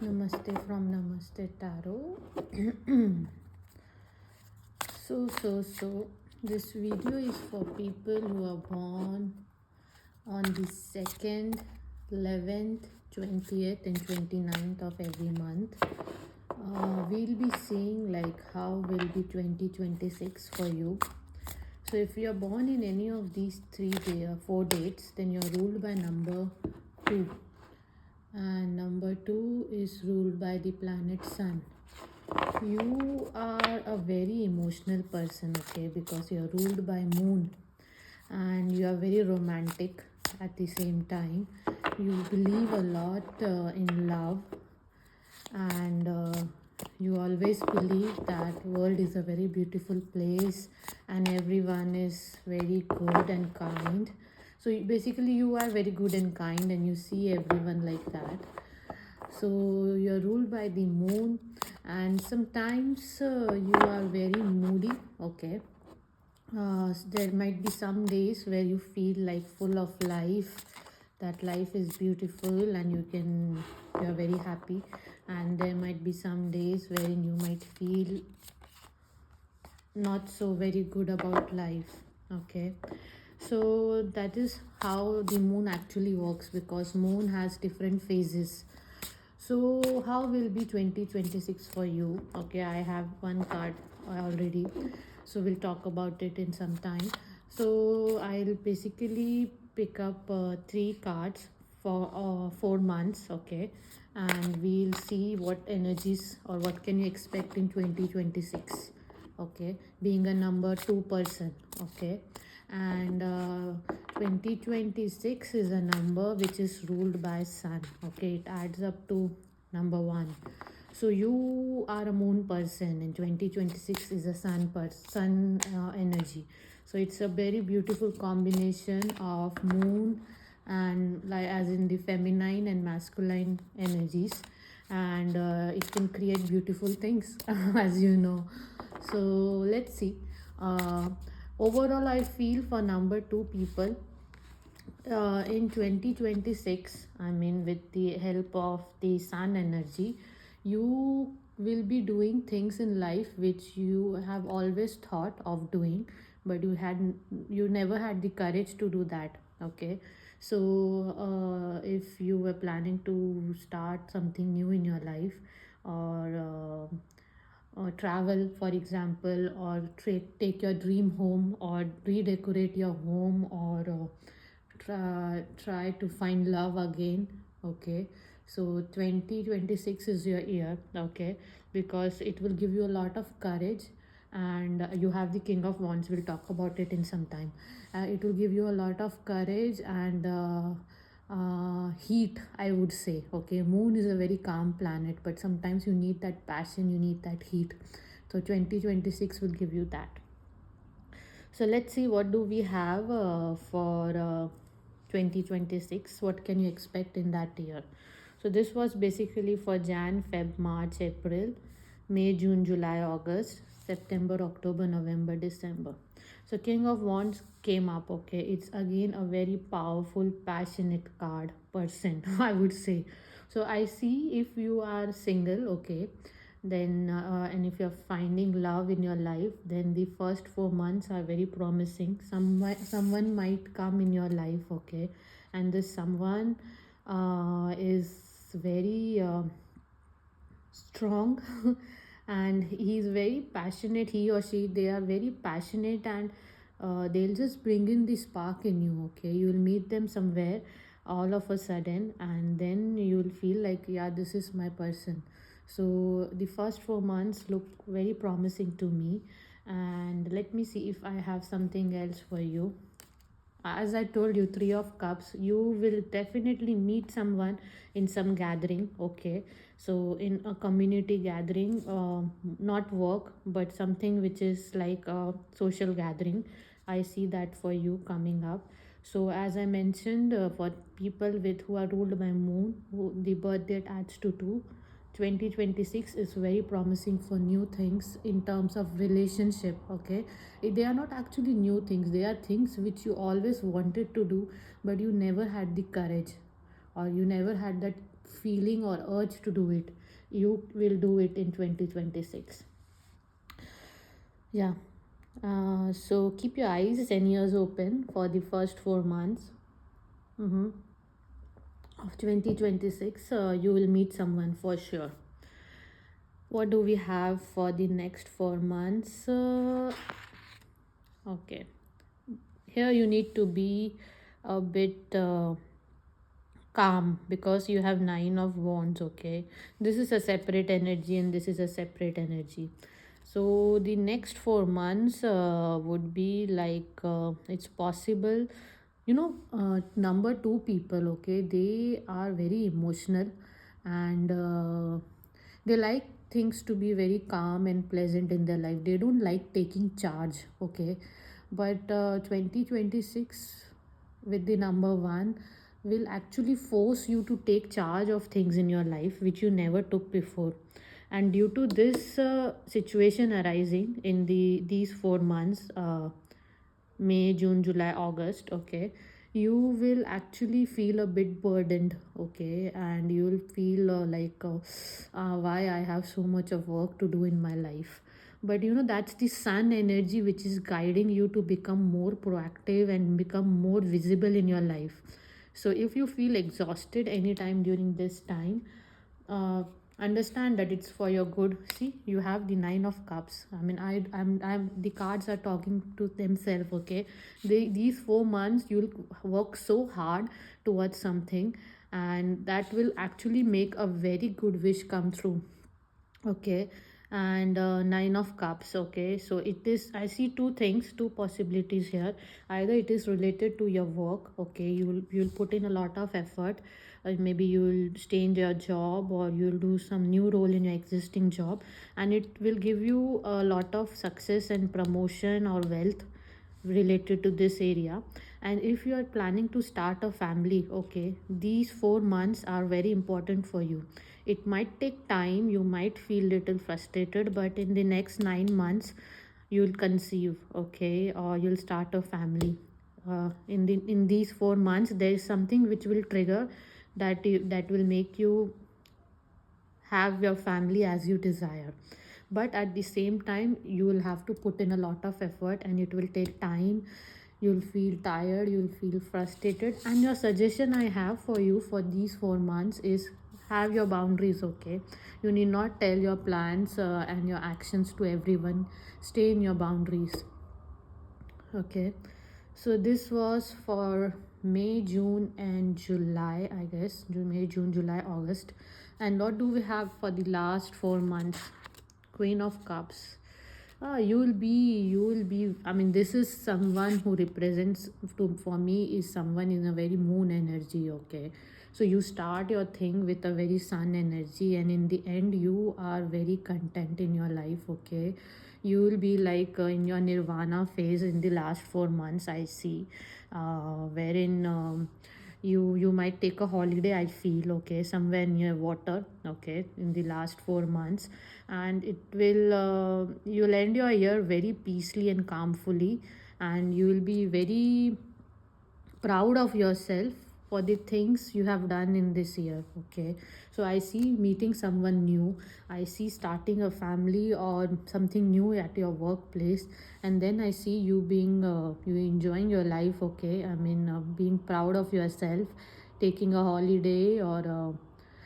Namaste from Namaste Tarot. So, this video is for people who are born on the 2nd, 11th, 20th, and 29th of every month. We'll be seeing like how will be 2026 for you. So, if you are born in any of these 4 dates, then you're ruled by number 2. And number 2 is ruled by the planet Sun. You are a very emotional person, okay, because you're ruled by Moon and you are very romantic at the same time. You believe a lot in love, and you always believe that world is a very beautiful place and everyone is very good and kind. So basically you are very good and kind and you see everyone like that. So you're ruled by the Moon, and sometimes you are very moody, okay. There might be some days where you feel like full of life, that life is beautiful and you're very happy, and there might be some days wherein you might feel not so very good about life, okay. So that is how the moon actually works, because moon has different phases. So how will be 2026 for you? Okay, I have one card already, so we'll talk about it in some time. So I'll basically pick up 3 cards for 4 months, okay, and we'll see what energies or what can you expect in 2026, okay, being a number 2 person, okay. And 2026 is a number which is ruled by sun, okay. It adds up to number 1. So you are a moon person and 2026 is a sun energy. So it's a very beautiful combination of moon and like as in the feminine and masculine energies, and it can create beautiful things as you know. So let's see. uh, Overall I feel for number 2 people in 2026, I mean with the help of the sun energy, you will be doing things in life which you have always thought of doing, but you never had the courage to do that, okay. So if you were planning to start something new in your life, or travel for example, or take your dream home, or redecorate your home, or try to find love again, okay. So 2026 is your year, okay, because it will give you a lot of courage, and you have the king of wands, we'll talk about it in some time. It will give you a lot of courage and heat, I would say, okay. Moon is a very calm planet, but sometimes you need that passion, you need that heat. So 2026 will give you that. So let's see what do we have for 2026. What can you expect in that year? So this was basically for Jan, Feb, March, April, May, June, July, August, September, October, November, December. So King of Wands came up, okay. It's again a very powerful, passionate card person, I would say. So I see if you are single, okay, then and if you're finding love in your life, then the first 4 months are very promising. Someone might come in your life, okay, and this someone is very strong and he's very passionate. He or she, they are very passionate, and they'll just bring in the spark in you, okay. You'll meet them somewhere all of a sudden, and then you'll feel like, yeah, this is my person. So the first 4 months look very promising to me, and let me see if I have something else for you. As I told you, 3 of cups, you will definitely meet someone in some gathering, okay. So in a community gathering, not work but something which is like a social gathering, I see that for you coming up. So as I mentioned, for people with who are ruled by moon, who the birth date adds to 2, 2026 is very promising for new things in terms of relationship, okay. They are not actually new things, they are things which you always wanted to do, but you never had the courage, or you never had that feeling or urge to do it, you will do it in 2026. Yeah. So keep your eyes and ears open for the first 4 months of 2026. You will meet someone for sure. What do we have for the next 4 months? Okay. Here you need to be a bit calm because you have 9 of wands. Okay, this is a separate energy and this is a separate energy. So the next 4 months would be like, it's possible, number two people, okay, they are very emotional, and they like things to be very calm and pleasant in their life. They don't like taking charge, okay. But 2026 with the number one will actually force you to take charge of things in your life which you never took before. And due to this situation arising in these 4 months, May, June, July, August, okay, you will actually feel a bit burdened, okay, and you will feel why I have so much of work to do in my life. But that's the sun energy which is guiding you to become more proactive and become more visible in your life. So if you feel exhausted anytime during this time, uh, understand that it's for your good. See, you have the 9 of cups. I mean, I'm the cards are talking to themselves, okay. These 4 months you'll work so hard towards something, and that will actually make a very good wish come true, okay. And 9 of cups, okay. So it is, I see two things, two possibilities here. Either it is related to your work, okay, you'll put in a lot of effort. Maybe you'll stay in your job, or you'll do some new role in your existing job, and it will give you a lot of success and promotion or wealth related to this area. And if you are planning to start a family, okay, these 4 months are very important for you. It might take time, you might feel little frustrated, but in the next 9 months you'll conceive, okay, or you'll start a family. In these 4 months there is something which will trigger that will make you have your family as you desire. But at the same time you will have to put in a lot of effort, and it will take time. You'll feel tired, you'll feel frustrated, and your suggestion I have for you for these 4 months is have your boundaries, okay. You need not tell your plans and your actions to everyone. Stay in your boundaries, okay. So this was for May, June, and July, I guess. May, June, July, August. And what do we have for the last 4 months? Queen of Cups. You will be, I mean, this is someone who represents, for me, is someone in a very moon energy, okay. So you start your thing with a very sun energy, and in the end you are very content in your life, okay. You will be like in your nirvana phase in the last 4 months, I see. Wherein you might take a holiday, I feel, okay, somewhere near water, okay, in the last 4 months. And it will you'll end your year very peacefully and calmfully, and you will be very proud of yourself for the things you have done in this year, okay. So I see meeting someone new, I see starting a family or something new at your workplace, and then I see you being you enjoying your life, okay. I mean, being proud of yourself, taking a holiday, or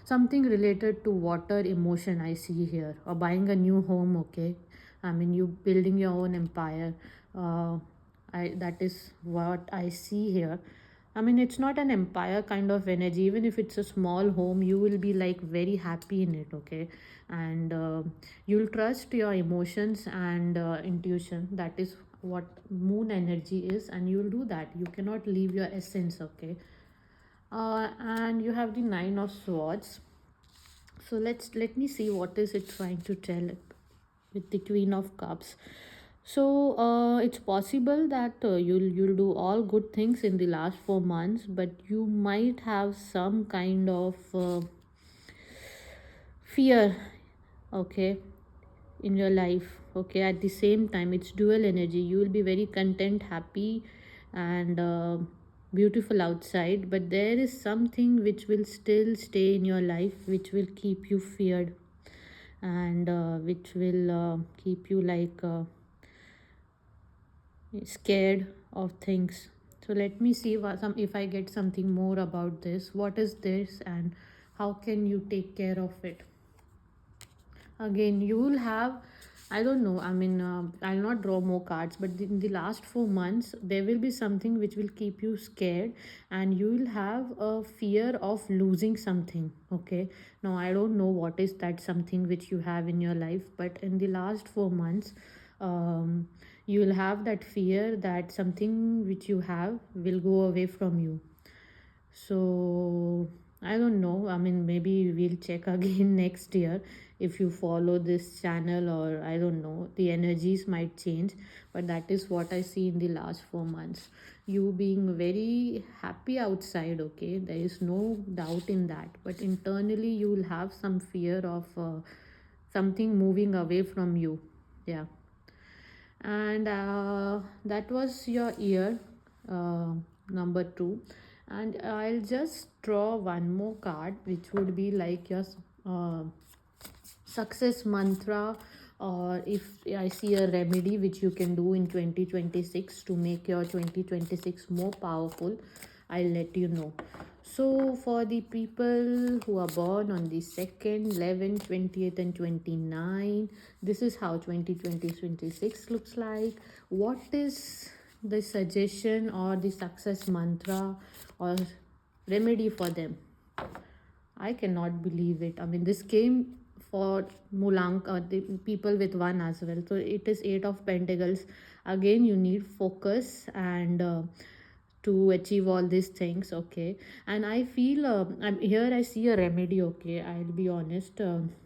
something related to water emotion I see here, or buying a new home, okay. I mean, you building your own empire. I That is what I see here. I mean, it's not an empire kind of energy. Even if it's a small home, you will be like very happy in it, okay. And you'll trust your emotions and intuition. That is what moon energy is, and you'll do that. You cannot leave your essence, okay. And you have the 9 of swords. So let me see what is it trying to tell with the Queen of Cups. So it's possible that you'll do all good things in the last 4 months, but you might have some kind of fear, okay, in your life, okay. At the same time, it's dual energy. You will be very content, happy, and beautiful outside, but there is something which will still stay in your life, which will keep you feared, and which will keep you like scared of things. So let me see what some if I get something more about this. What is this, and how can you take care of it? Again, you will have, I don't know, I mean, I'll not draw more cards, but in the last 4 months there will be something which will keep you scared, and you will have a fear of losing something. Okay, now I don't know what is that something which you have in your life, but in the last 4 months, you will have that fear that something which you have will go away from you. So I don't know. I mean, maybe we'll check again next year if you follow this channel, or I don't know. The energies might change, but that is what I see in the last 4 months. You being very happy outside, okay? There is no doubt in that. But internally, you will have some fear of something moving away from you. Yeah. And that was your year number 2. And I'll just draw one more card, which would be like your uh, success mantra, or if I see a remedy which you can do in 2026 to make your 2026 more powerful, I'll let you know. So for the people who are born on the 2nd, 11th, 20th and 29, this is how 2026 looks like. What is the suggestion or the success mantra or remedy for them? I cannot believe it. I mean, this came for Mulank, the people with one as well. So it is 8 of Pentacles. Again, you need focus and to achieve all these things. Okay, and I feel I'm here. I see a remedy. Okay, I'll be honest,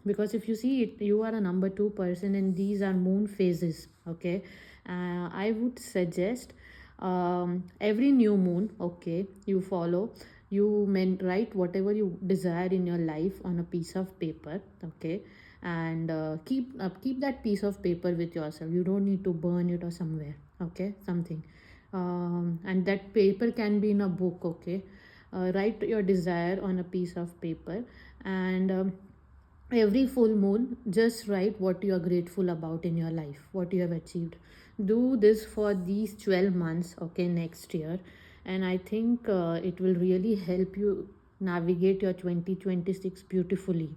because if you see it, you are a number 2 person, and these are moon phases. Okay, I would suggest every new moon. Okay, you follow, you write whatever you desire in your life on a piece of paper. Okay, and keep that piece of paper with yourself. You don't need to burn it or somewhere. Okay, something, and that paper can be in a book. Okay, write your desire on a piece of paper, and every full moon just write what you are grateful about in your life, what you have achieved. Do this for these 12 months, okay, next year, and I think it will really help you navigate your 2026 beautifully.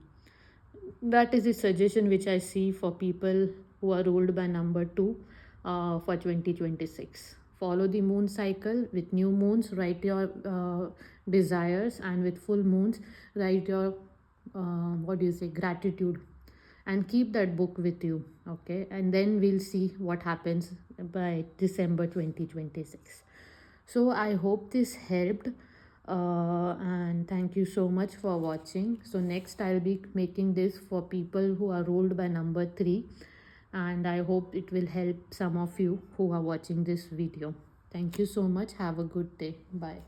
That is the suggestion which I see for people who are ruled by number 2 for 2026. Follow the moon cycle. With new moons, write your desires, and with full moons, write your what do you say, gratitude, and keep that book with you. Okay, and then we'll see what happens by December 2026. So I hope this helped, and thank you so much for watching. So next I'll be making this for people who are ruled by number 3, and I hope it will help some of you who are watching this video. Thank you so much. Have a good day. Bye.